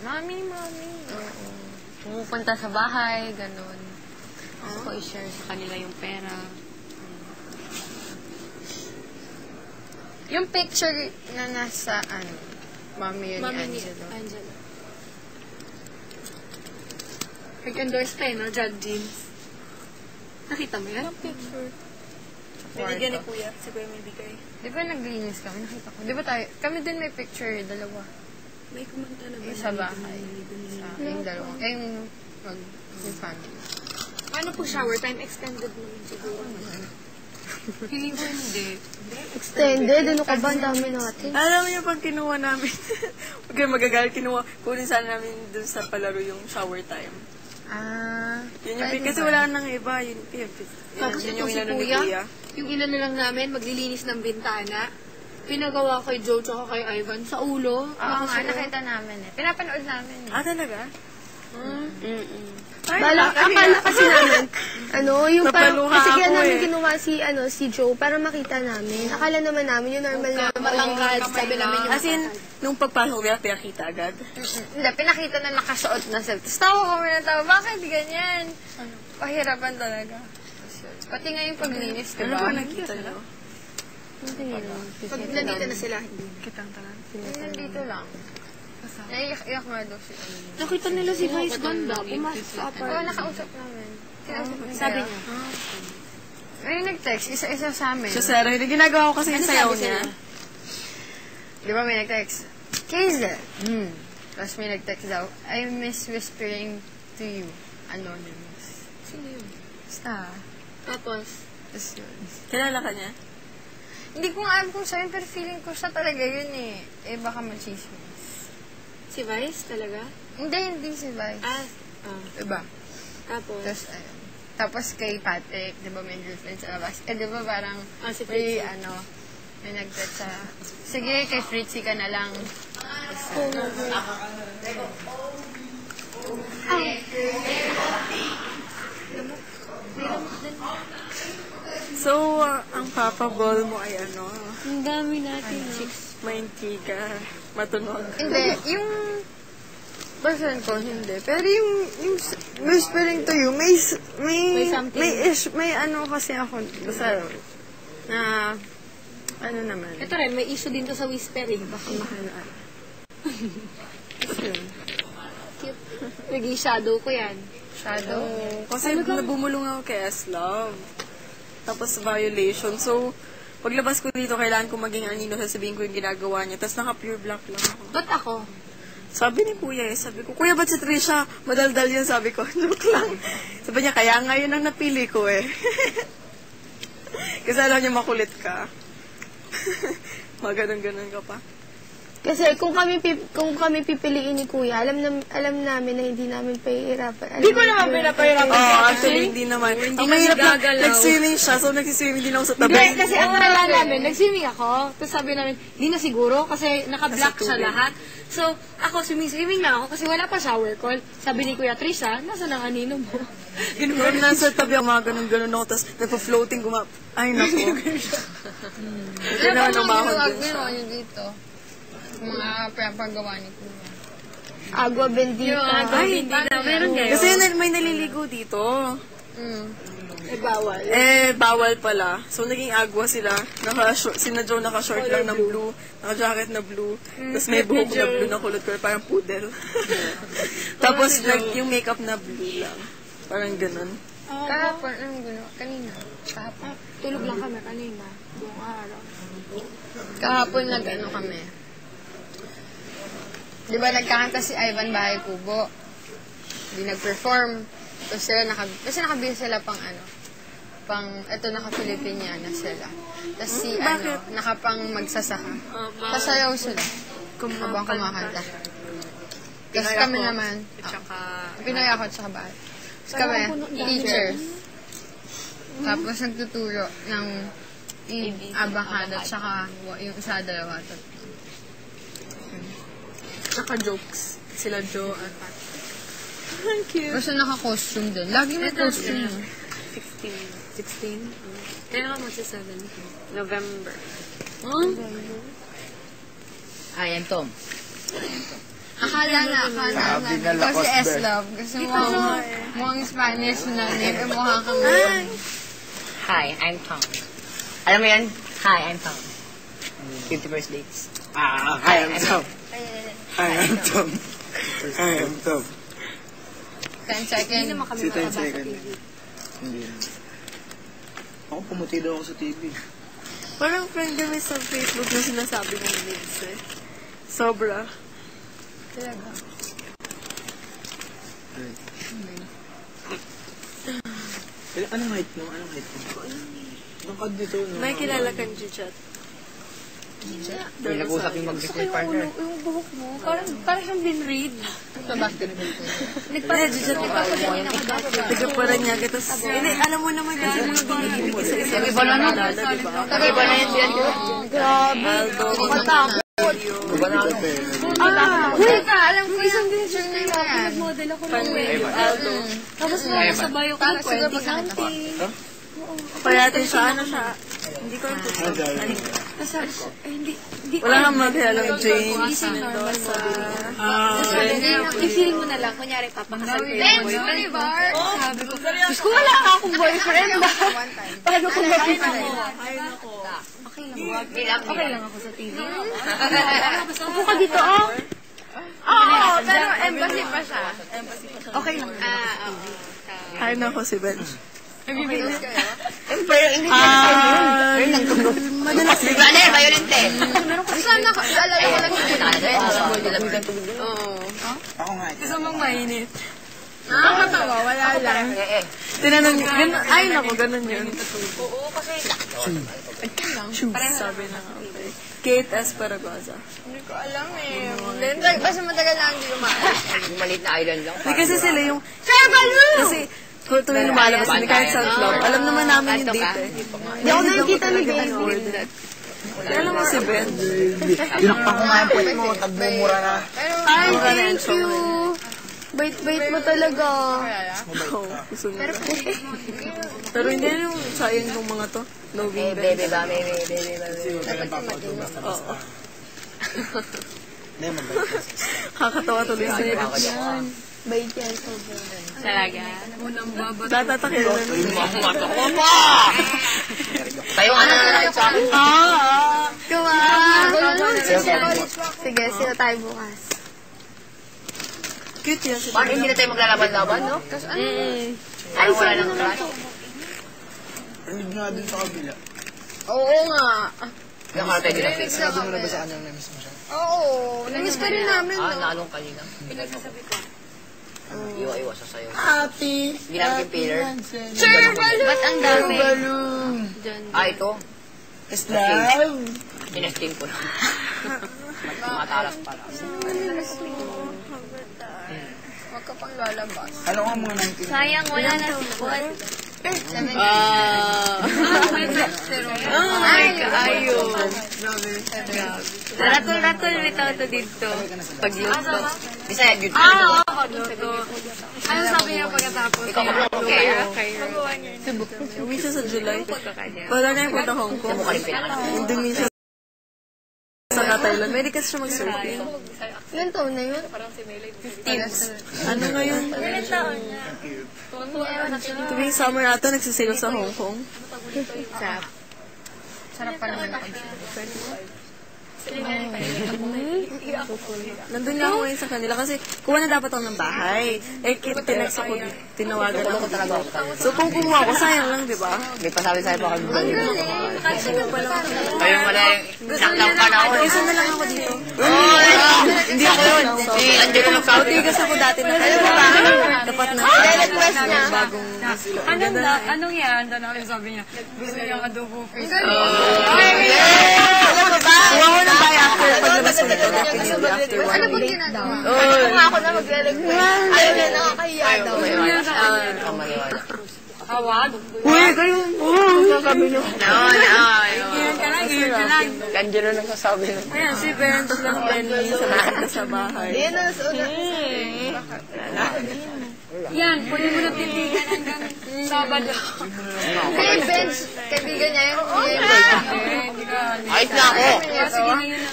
Mami. Oo. Pumupunta sa bahay, ganun. Gusto ko i-share sa kanila yung pera. Yung picture na nasa, Mami yun ni Angelo. Nag-endorse tayo, no? Drug jeans. Nakita mo yan? Yung picture. Binigyan ni Kuya. Si Kuya may bigay. Di ba naglinis kami? Nakita ko. Di ba tayo? Kami din may picture, dalawa. May kumanta na ba? Sa bahay. Yung dalawa. Yung family. Paano po shower time? Extended naman siguro. Hindi ko hindi. Extended? Ano ka ba? Ang dami natin. Alam niyo, pag kinuha namin, huwag kayo magagalit, kunin sana namin dun sa palaro yung shower time. Yun yung, kasi wala nang iba. Tapos yun ito yung si inano ni Kuya, Kuya. yung inano lang namin, maglilinis ng bintana. Pinagawa kay Joe tsaka kay Ivan sa ulo. Oo nga, nakita namin eh. Pinapanood namin eh. Talaga? Akala kasi namin, yung parang, Napaluha kasi kaya ako namin eh. ginawa si Joe para makita namin. Akala naman namin yung normal na Matangkad, sabi namin yung As in, nung pagpasok nila, pinakita agad. Hindi, pinakita na nakasuot na sila. Tapos tawa kami na tawa, bakit ganyan? Pahirapan talaga. Pati nga yung paglinis, Ano diba? ba nakita nyo? Pag nandito na sila, hindi. Kitang talan. Nandito lang. Naiyak nga daw siya. Nakita nila si Vice ganda. Pumasok sa Oo, apartment. nakausap namin. Sabi niya. May nag-text, isa-isa sa amin. Siya, Sarah, yung ginagawa ko kasi yung sayaw sabi niya. Di ba may nag-text? Kaiser! Tapos may nag-text daw, I miss whispering to you. Anonymous. Sino yun? Basta. Tapos, Tapos yun. Kilala ka niya? Hindi ko nga alam kung siya yun, pero feeling ko siya talaga yun eh. Baka machismis. si Vice talaga? Hindi si Vice. Diba? Tapos, Tapos kay Patrick, di ba may girlfriend sa labas? Di ba parang si may Fritzy. may nag-text sa, sige, kay Fritzy ka na lang. So, ang Papa Ball mo ay ano? ang dami natin. Maintiga, matunog. Hindi, yung person ko, hindi. Pero yung whispering to you, may something. may ano kasi ako, basta, na, ano naman. Ito rin, may issue din to sa whispering. Baka Mahalaan. Yun. cute. Naging shadow ko yan. Shadow. Kasi nabumulong ako kay S-Love. Tapos violation. So, paglabas ko dito, kailangan ko maging anino, sasabihin ko yung ginagawa niya. Tapos naka-pure black lang ako. Ba't ako? Sabi ni Kuya sabi ko, Kuya, ba't si Trisha? Madaldal yan, sabi ko. Joke lang. Sabi niya, kaya nga yun ang napili ko eh. Kasi alam niya makulit ka. Maganon-ganon ka pa. Kasi kung kami pipiliin ni Kuya, alam namin na hindi namin pahihirapan. Hindi ko naman pinapahirapan. Actually, hindi naman. Ang mahirap na, nag-swimming siya, so nag-swimming din ako sa tabi. Hindi, kasi ang nalala namin, nag-swimming ako. Tapos sabi namin, hindi na siguro kasi naka-black Kasi siya tubig. lahat. So, ako swimming na ako kasi wala pa shower call. Sabi ni Kuya Trisha, nasa ang anino mo? Ganun nasa tabi ako, mga ganun-ganun ako, tapos nagpa-floating, ay, naku. Ito naman umahon din siya. Ginawa niyo dito. Mga pinapagawa ni Kuya. Agua bendita. Ay, hindi na. Meron kayo. Kasi may naliligo dito. bawal. Bawal pala. So, naging agwa sila. Sina Joe naka-short lang ng blue. Naka-jacket na blue. Tapos may buhok na blue na kulot ko. Parang poodle. Tapos, yung makeup na blue lang. Parang ganun. Kahapon, anong ginawa? Kanina. Kahapon. Tulog lang kami kanina. Buong araw. Kahapon nag-ano kami. Di ba nagkakanta si Ivan Bahay Kubo? Di nag-perform. Tapos sila kasi nakabili sila pang ito naka-Filipiniana sila. Tapos si nakapang magsasaka. Sasayaw sila. Habang kumakanta. Tapos kami naman, Pinoy ako at saka bahay. Tapos kami, teachers. Tapos nagtuturo ng abakada at saka yung isa dalawa. Tsaka jokes. Sila Joe at Pat. Thank you. Basta naka-costume din. Lagi may costume. 16? Kailan ka magsa-7? November. Huh? Ayan, Tom. Akala na. Sabi na Ikaw lakos, si Ben. S-Love. Gusto mo mukhang Spanish na name. Mukha kang Hi, I'm Tom. Alam mo yan? Hi, I'm Tom. 51st dates. Hi, I'm Tom. Hi, I'm Tom. Hi, I'm Tom. 10 seconds. Si 10 second. Hindi na. Ako pumuti daw ako sa TV. Parang friend kami sa Facebook na sinasabi ng names eh. Sobra. Anong height mo? Anong height mo? Anong kad dito? No? May kilala kang Jujat. May nag-usap yung mag-business partner. Yung buhok mo, parang siyang binread. Sa basketball. Jujat, Nagpapaganyan ako dati. Tigaparan niya. Tapos, alam mo naman kasi mga binigil isa-isa. Iba na no? Iba na yan siya. Grabe. Matakot. Iba na ano? Wait ka, alam ko yung picture na yan. Model ako ng Panway, Aldo. Tapos nakasabay ako ng Parang siguro pag 20-something. Parati siya, ano siya? Hindi ko rin Tapos sabi ko, hindi Wala kang magkilalang James, Mendoza. I-feel mo na lang, kunyari papakasal ko yung boyfriend ko. Sabi ko, Diyos ko, wala ka akong boyfriend. Paano kung mapipili? okay lang ako sa TV. Upo ka dito, oh. Oo, pero embassy pa siya. Okay lang. Ay, nako si Benj. Nag-videos kayo? Pero hindi niya yun. Madalas Bigla na yan, violent eh. Sana ka, alala ko lang yung Ako nga. Gusto mong mainit. nakakatawa, wala lang. Tinanong niya, ay nako, ganun yun. Oo, kasi Shoes, sabi na nga. Okay. Kate Esparagoza. Hindi ko alam eh. Then, basta matagal lang hindi lumakas. yung maliit na island lang. Hindi kasi sila yung... Kasi, kung tuwing lumalabas kami kahit sa club, alam naman namin yung date eh. Hindi ako nakikita ni David. Alam mo si Ben. Tinakpan ko nga yung puwet mo. Tagmumura na. Ay, thank you. Bait-bait mo talaga. Oo, gusto mo. Pero hindi na yung sayang yung mga to. Loving Ben. Bebe ba, bebe ba. Oo. Hindi, mabait na. Kakatawa tuloy sila. Bait yan, sobrang. Talaga. Tatatakin na rin. Tayo nga na sa akin. Come Sige, sila tayo bukas. Cute yan si Paano hindi na tayo maglalaban-laban, no? Ay, wala nang crush. Rinig nga dun sa kabila. Oo nga. Yung karte din ang fix. Sabi mo na ba sa kanya na miss mo siya? Oo, namiss ka rin namin, no? Naalong kanina. Iwa-iwa sa sayo. Happy! Ginamit yung pillar. Ba't ang dami? Ito. Love! Tinesting ko na. Matalas pala. Huwag ka pang lalabas. Alam ko mga 19. Sayang, wala na support. Ayo. Ratol-ratol bitaw to dito. Pag-luto. Bisaya, good. Ano sabi niya pagkatapos? Ikaw mag-okay. Uwi siya sa July. Wala na yung punta Hong Kong. Mukha rin pinaka. Dumi siya sa Thailand. May kasi siya mag-surfing. Ilan taon na yun? Ano ngayon? Tuwing summer ata, nagsisail sa Hong Kong. Sarap pa naman ako. Nandun nga ako ngayon sa kanila kasi kuha na dapat ako ng bahay. Eh, tinext ako, tinawagan ako. So, kung kumuha ako, sayang lang, di ba? May pasabi sa'yo pa kami balik. Ayun wala yung naklang pa na ako. Isa na lang ako dito. Hindi ako yun. Si Angelo ko magsabi. Tigas ako dati na. Dapat na. Bagong Anong yan? Doon ako yung sabi niya. Gusto niya adobo fish. kuha ko ng buy after paglabas ko nito. Definitely after 1 Ano ba week. ginagawa? Kung Ako na magre-request. Ayaw na nakakahiya daw. Kamaliwala. Awad. Uy, kayo. Sasabi niyo. Angelo nang sasabi nun. Ayan, si Bench lang Benny sa mga sa bahay. Yan na, Yan, pwede mo na titigan hanggang Sabado. Hey, Benz, kaibigan niya yun. Ayos na ako. Sige na yun.